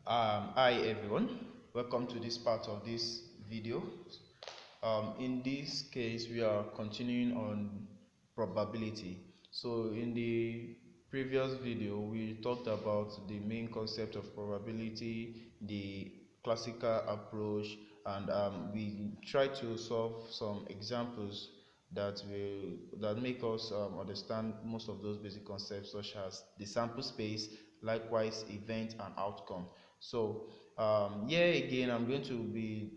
Hi everyone, welcome to this part of this video. In this case, we are continuing on probability. So in the previous video, we talked about the main concept of probability, the classical approach, and we tried to solve some examples that make us understand most of those basic concepts, such as the sample space, likewise event and outcome. So here again, I'm going to be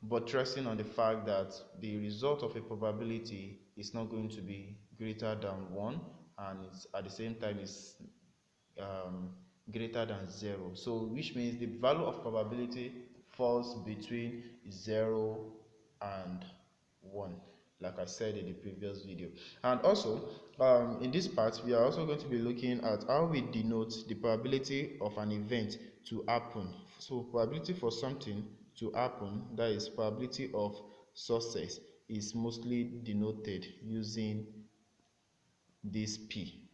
buttressing on the fact that the result of a probability is not going to be greater than 1, and it's at the same time is um, greater than 0. So which means the value of probability falls between 0 and 1, like I said in the previous video. And also in this part, we are also going to be looking at how we denote the probability of an event to happen. So probability for something to happen, that is probability of success, is mostly denoted using this P.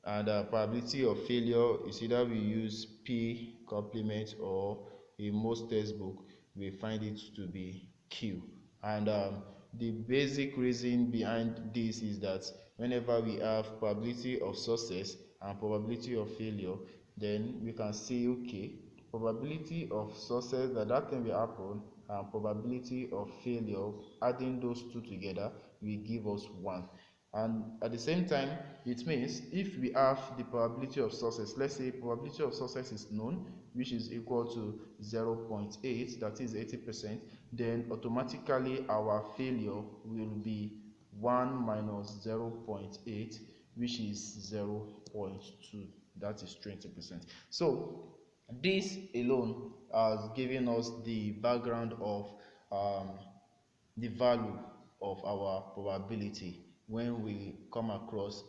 And probability of failure is either we use P complement, or in most textbook we find it to be Q. And the basic reason behind this is that whenever we have probability of success and probability of failure, then we can say, okay, probability of success that thing will happen and probability of failure, adding those two together will give us 1. And at the same time, it means if we have the probability of success, let's say probability of success is known, which is equal to 0.8, that is 80%, then automatically our failure will be 1 minus 0.8, which is 0.2, that is 20%. So this alone has given us the background of the value of our probability when we come across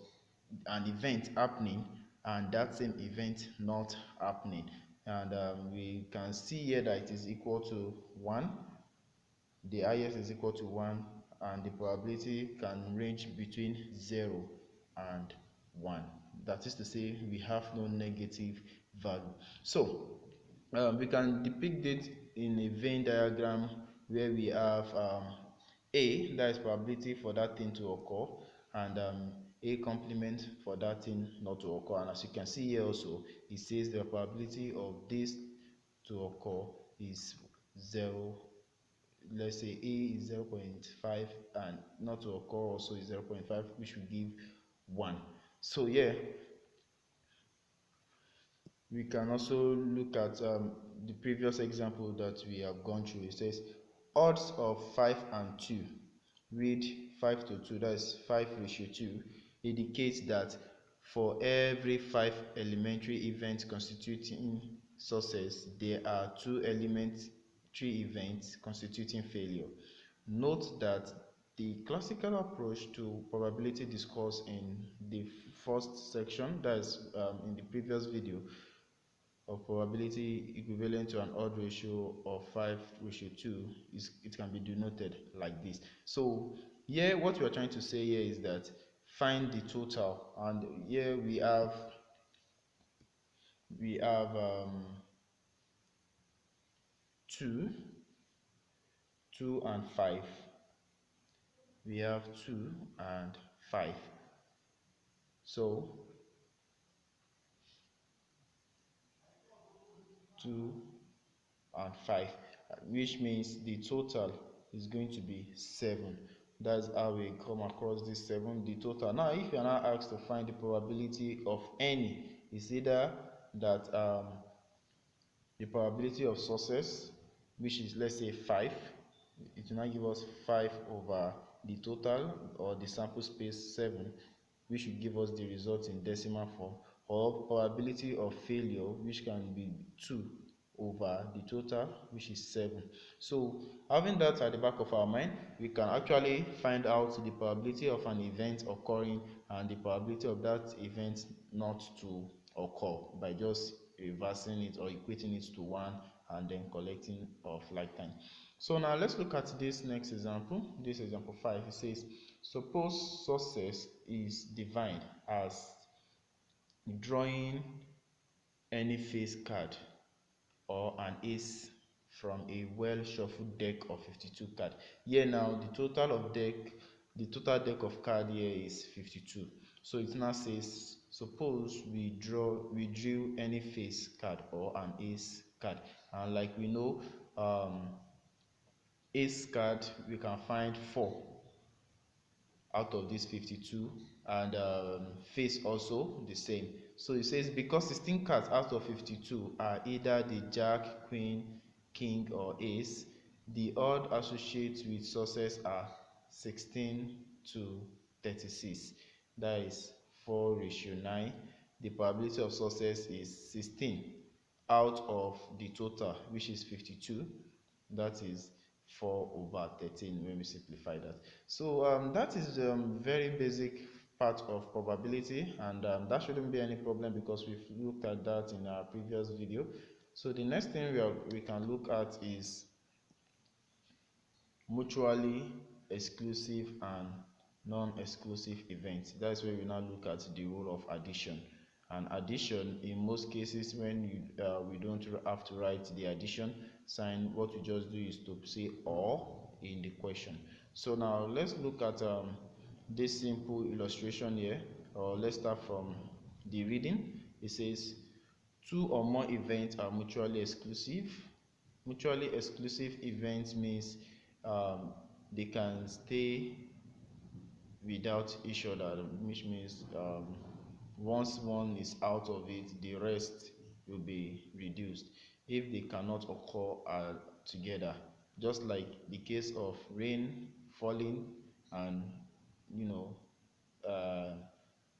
an event happening and that same event not happening. And we can see here that it is equal to 1. The highest is equal to 1, and the probability can range between 0 and 1. That is to say, we have no negative value. So we can depict it in a Venn diagram where we have A, that is probability for that thing to occur, and A complement for that thing not to occur. And as you can see here also, it says the probability of this to occur is 0. Let's say A is 0.5 and not to occur also is 0.5, which will give 1. So yeah, we can also look at the previous example that we have gone through. It says odds of 5 and 2, read 5 to 2, that is 5:2, indicates that for every 5 elementary events constituting success, there are 2 elementary events constituting failure. Note that the classical approach to probability discussed in the first section, that is in the previous video, of probability equivalent to an odd ratio of 5:2, it can be denoted like this. So here what we are trying to say here is that find the total, and here we have 2 and 5. We have 2 and 5. So 2 and 5, which means the total is going to be 7. That's how we come across this 7, the total. Now if you are now asked to find the probability of any, it's either that the probability of success, which is, let's say, 5, it will now give us 5 over the total, or the sample space 7, which will give us the result in decimal form, or probability of failure, which can be 2 over the total, which is 7. So having that at the back of our mind, we can actually find out the probability of an event occurring and the probability of that event not to occur by just reversing it or equating it to 1 and then collecting of like time. So now let's look at this next example. This example 5, it says suppose success is defined as drawing any face card or an ace from a well shuffled deck of 52 cards. Here now the total deck of card here is 52. So it now says suppose we drew any face card or an ace card, and like we know, ace card we can find 4 out of this 52, and face also the same. So it says because 16 cards out of 52 are either the jack, queen, king or ace, the odd associates with success are 16 to 36. That is 4:9. The probability of success is 16 out of the total, which is 52. That is 4/13 when we simplify that. So that is very basic part of probability, and that shouldn't be any problem because we've looked at that in our previous video. So the next thing we can look at is mutually exclusive and non-exclusive events. That's where we now look at the rule of addition. And addition, in most cases, when we don't have to write the addition sign, what we just do is to say or in the question. So now let's look at this simple illustration here, or let's start from the reading. It says 2 or more events are mutually exclusive. Mutually exclusive events means they can stay without each other, which means once one is out of it, the rest will be reduced if they cannot occur together, just like the case of rain falling and uh,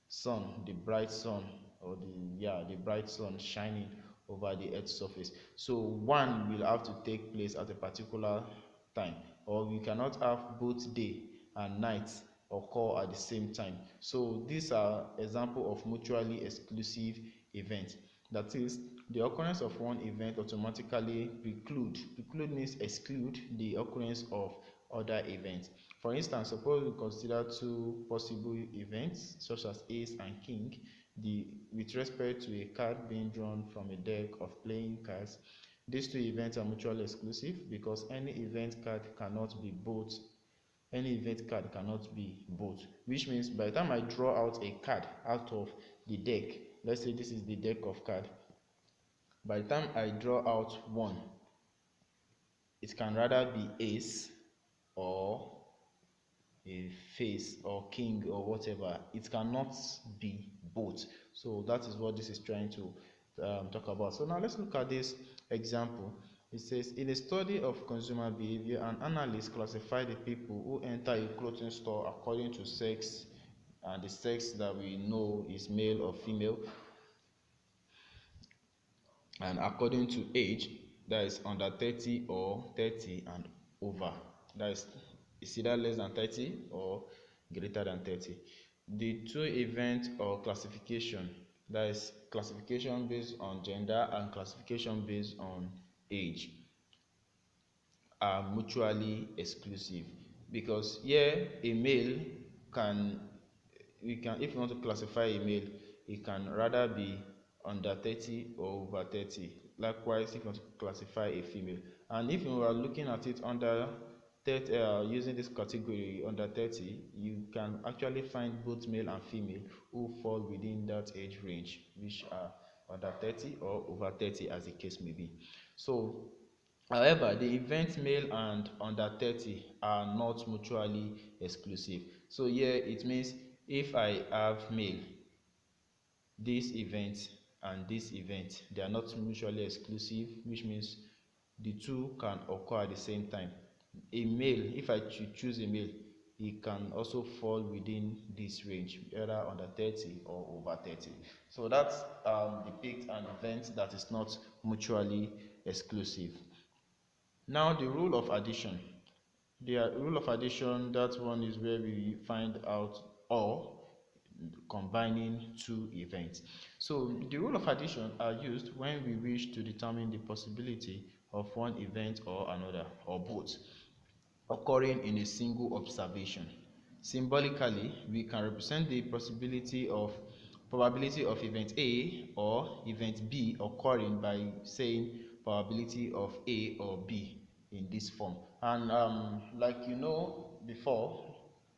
sun, the bright sun, or the bright sun shining over the earth's surface. So one will have to take place at a particular time, or we cannot have both day and night occur at the same time. So these are examples of mutually exclusive events. That is, the occurrence of one event automatically preclude means exclude the occurrence of other events. For instance, suppose we consider 2 possible events such as ace and king, with respect to a card being drawn from a deck of playing cards. These 2 events are mutually exclusive because any event card cannot be both, which means by the time I draw out a card out of the deck, let's say this is the deck of cards, by the time I draw out one, it can rather be ace or a face or king or whatever. It cannot be both. So that is what this is trying to talk about. So now let's look at this example. It says, in a study of consumer behavior, an analyst classified the people who enter a clothing store according to sex, and the sex that we know is male or female, and according to age, that is under 30 or 30 and over. That is either less than 30 or greater than 30. The 2 events or classification, that is classification based on gender and classification based on age, are mutually exclusive, because here a male if you want to classify a male, it can rather be under 30 or over 30. Likewise, if you want to classify a female, and if you are looking at it under 30, using this category under 30, you can actually find both male and female who fall within that age range, which are under 30 or over 30 as the case may be. So however, the event male and under 30 are not mutually exclusive. So here it means if I have male, this event and this event, they are not mutually exclusive, which means the 2 can occur at the same time. A male, if I choose a male, he can also fall within this range, either under 30 or over 30. So that's depicts an event that is not mutually exclusive. Now the rule of addition. The rule of addition, that one is where we find out or combining 2 events. So the rule of addition are used when we wish to determine the possibility of one event or another, or both, occurring in a single observation. Symbolically, we can represent the possibility of probability of event A or event B occurring by saying probability of A or B in this form. And like you know before,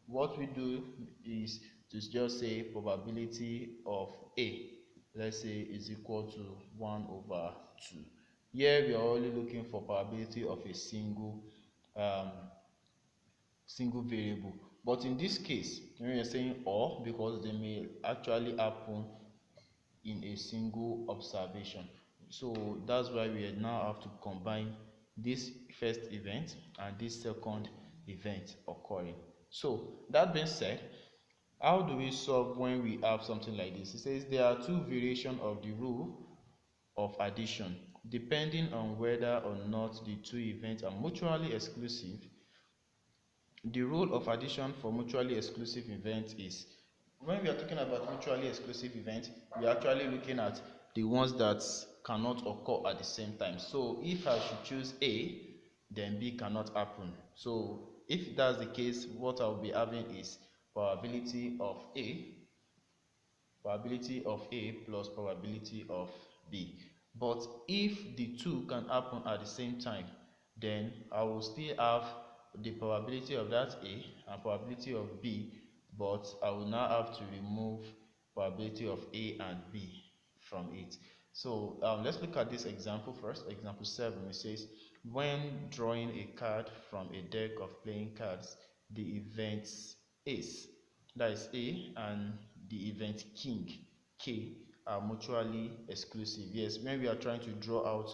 what we do is to just say probability of A, let's say, is equal to 1 over 2. Here we are only looking for probability of a um, single variable, but in this case when you're saying or, because they may actually happen in a single observation, so that's why we now have to combine this first event and this second event occurring. So that being said, how do we solve when we have something like this? It says there are two variations of the rule of addition. Depending on whether or not the two events are mutually exclusive, the rule of addition for mutually exclusive events is, when we are talking about mutually exclusive events, we are actually looking at the ones that cannot occur at the same time. So if I should choose A, then B cannot happen. So if that's the case, what I'll be having is probability of A plus probability of B. But if the two can happen at the same time, then I will still have the probability of that A and probability of B, but I will now have to remove probability of A and B from it. So let's look at this example first. Example 7, it says, when drawing a card from a deck of playing cards, the events Ace, that is A, and the event King, K, are mutually exclusive. Yes, when we are trying to draw out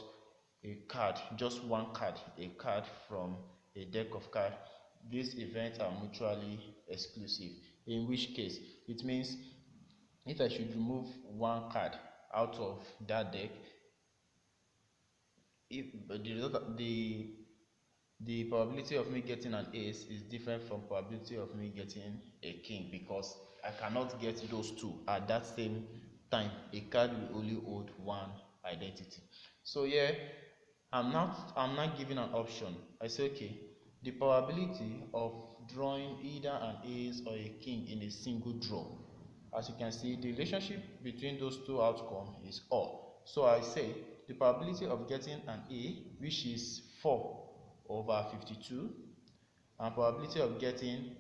a card, just one card, a card from a deck of cards, these events are mutually exclusive. In which case, it means if I should remove one card out of that deck, if the probability of me getting an ace is different from probability of me getting a king, because I cannot get those two at that same time. A card will only hold one identity. So yeah, I'm not giving an option. I say, okay, the probability of drawing either an ace or a king in a single draw, as you can see, the relationship between those two outcomes is or. So I say the probability of getting an A, which is 4 over 52, and probability of getting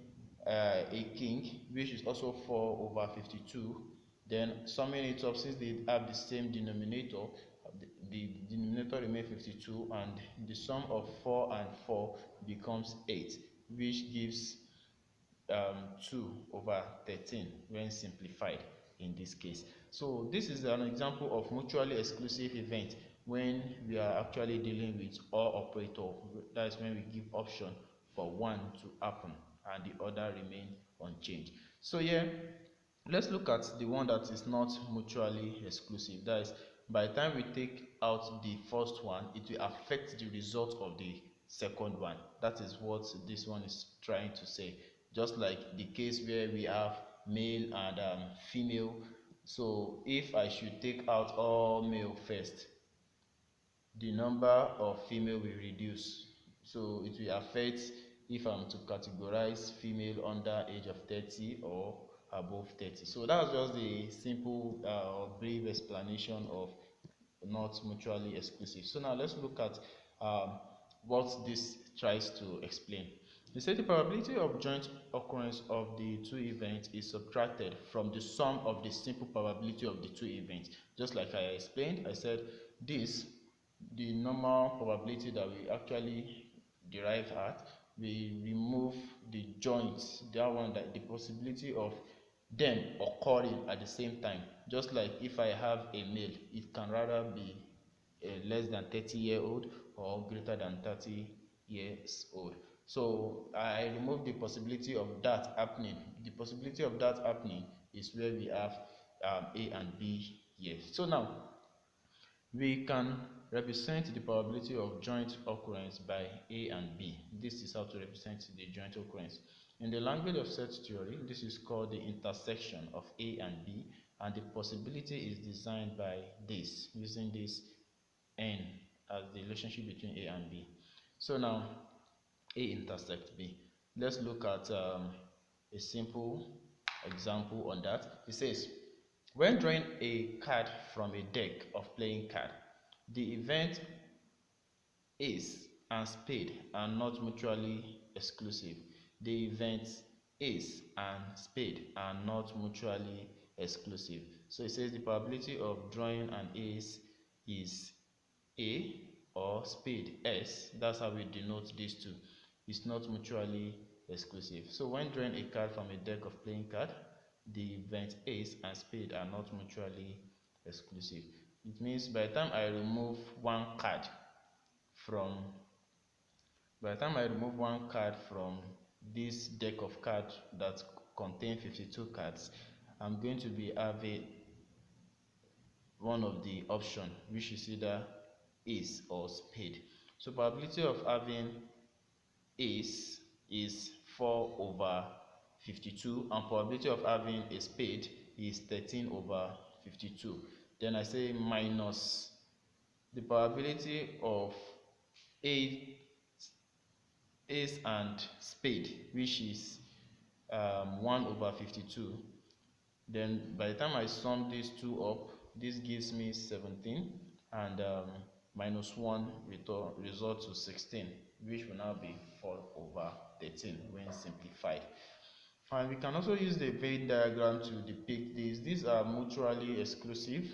a king, which is also 4 over 52, then summing it up, since they have the same denominator, the denominator remains 52, and the sum of 4 and 4 becomes 8, which gives 2 over 13 when simplified in this case. So this is an example of mutually exclusive event when we are actually dealing with or operator. That is when we give option for one to happen and the other remain unchanged. So yeah, let's look at the one that is not mutually exclusive. That is, by the time we take out the first one, it will affect the result of the second one. That is what this one is trying to say. Just like the case where we have male and female. So if I should take out all male first, the number of female will reduce. So it will affect if I'm to categorize female under age of 30 or above 30. So that's just the simple or brief explanation of not mutually exclusive. So now let's look at what this tries to explain. They say the probability of joint occurrence of the two events is subtracted from the sum of the simple probability of the two events. Just like I explained, I said this, the normal probability that we actually derive at, we remove the joints, that one, that the possibility of them occurring at the same time. Just like if I have a male, it can rather be less than 30-year-old or greater than 30 years old. So I remove the possibility of that happening. The possibility of that happening is where we have A and B here. So now we can represent the probability of joint occurrence by A and B. This is how to represent the joint occurrence. In the language of set theory, this is called the intersection of A and B, and the possibility is designed by this, using this N as the relationship between A and B. So now A intersect B. Let's look at a simple example on that. It says, When drawing a card from a deck of playing card, the event ace and spade are not mutually exclusive. The events ace and spade are not mutually exclusive. So it says the probability of drawing an ace is A or spade S. That's how we denote these two. It's not mutually exclusive. So when drawing a card from a deck of playing card, the event ace and spade are not mutually exclusive. It means by the time I remove one card from this deck of cards that contain 52 cards, I'm going to be having one of the option, which is either ace or spade. So probability of having ace is 4 over 52 and probability of having a spade is 13 over 52. Then I say minus the probability of ace and spade, which is 1 over 52. Then by the time I sum these two up, this gives me 17, and minus 1 result to 16, which will now be 4 over 13 when simplified. And we can also use the Venn diagram to depict this. These are mutually exclusive,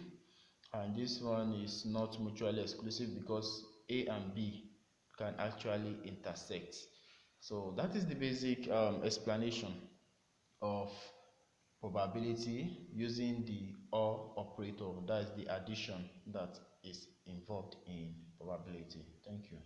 and this one is not mutually exclusive because A and B can actually intersect. So that is the basic explanation of probability using the OR operator. That is the addition that is involved in probability. Thank you.